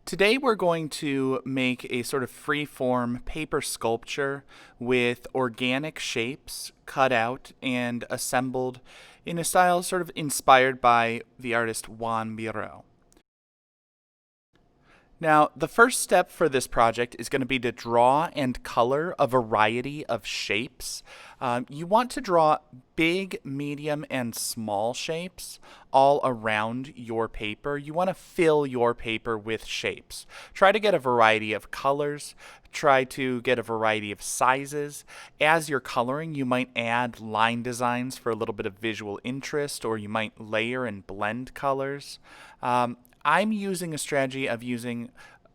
Today we're going to make a sort of free-form paper sculpture with organic shapes cut out and assembled in a style sort of inspired by the artist Joan Miro. Now, the first step for this project is going to be to draw and color a variety of shapes. You want to draw big, medium, and small shapes all around your paper. You want to fill your paper with shapes. Try to get a variety of colors. Try to get a variety of sizes. As you're coloring, you might add line designs for a little bit of visual interest, or you might layer and blend colors. I'm using a strategy of using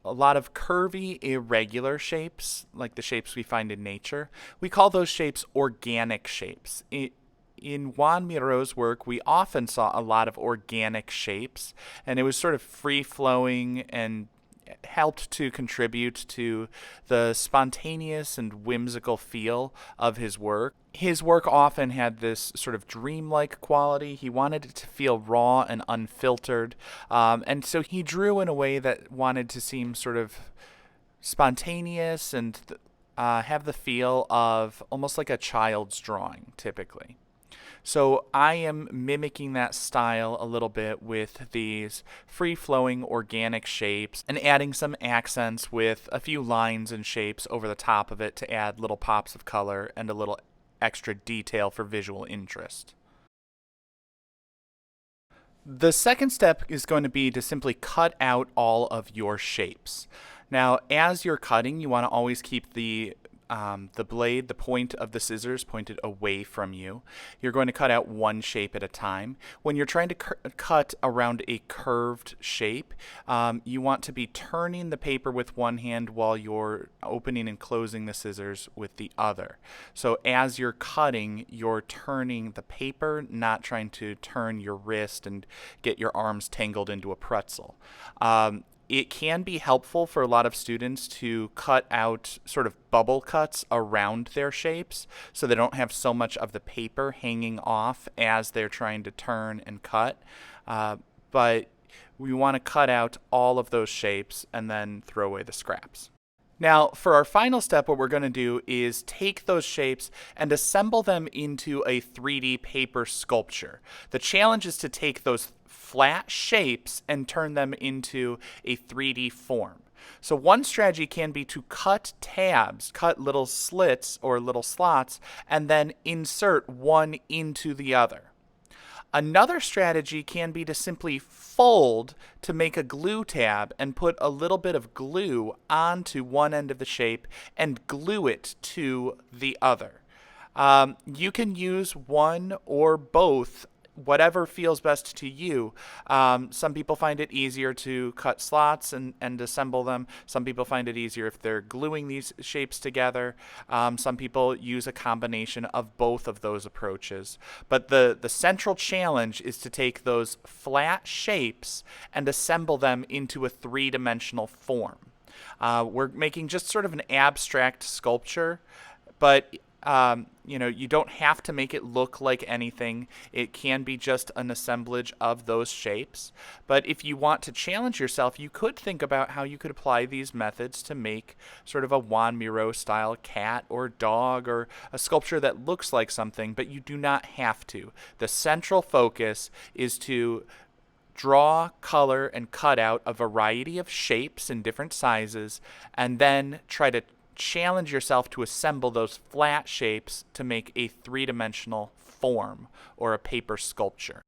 a lot of curvy, irregular shapes, like the shapes we find in nature. We call those shapes organic shapes. In Joan Miro's work, we often saw a lot of organic shapes, and it was sort of free-flowing and helped to contribute to the spontaneous and whimsical feel of his work. His work often had this sort of dreamlike quality. He wanted it to feel raw and unfiltered, and so he drew in a way that wanted to seem sort of spontaneous and have the feel of almost like a child's drawing, typically. So I am mimicking that style a little bit with these free-flowing organic shapes and adding some accents with a few lines and shapes over the top of it to add little pops of color and a little extra detail for visual interest. The second step is going to be to simply cut out all of your shapes. Now, as you're cutting, you want to always keep the blade, the point of the scissors pointed away from you. You're going to cut out one shape at a time. When you're trying to cut around a curved shape, you want to be turning the paper with one hand while you're opening and closing the scissors with the other. So as you're cutting, you're turning the paper, not trying to turn your wrist and get your arms tangled into a pretzel. It can be helpful for a lot of students to cut out sort of bubble cuts around their shapes so they don't have so much of the paper hanging off as they're trying to turn and cut. But we want to cut out all of those shapes and then throw away the scraps. Now, for our final step, what we're going to do is take those shapes and assemble them into a 3D paper sculpture. The challenge is to take those flat shapes and turn them into a 3D form. So one strategy can be to cut tabs, cut little slits or little slots, and then insert one into the other. Another strategy can be to simply fold to make a glue tab and put a little bit of glue onto one end of the shape and glue it to the other. You can use one or both, whatever feels best to you. Some people find it easier to cut slots and assemble them. Some people find it easier if they're gluing these shapes together. Some people use a combination of both of those approaches. But the central challenge is to take those flat shapes and assemble them into a three-dimensional form. We're making just sort of an abstract sculpture, but you don't have to make it look like anything. It can be just an assemblage of those shapes. But if you want to challenge yourself, you could think about how you could apply these methods to make sort of a Joan Miro style cat or dog or a sculpture that looks like something, but you do not have to. The central focus is to draw, color, and cut out a variety of shapes in different sizes, and then try to challenge yourself to assemble those flat shapes to make a three-dimensional form or a paper sculpture.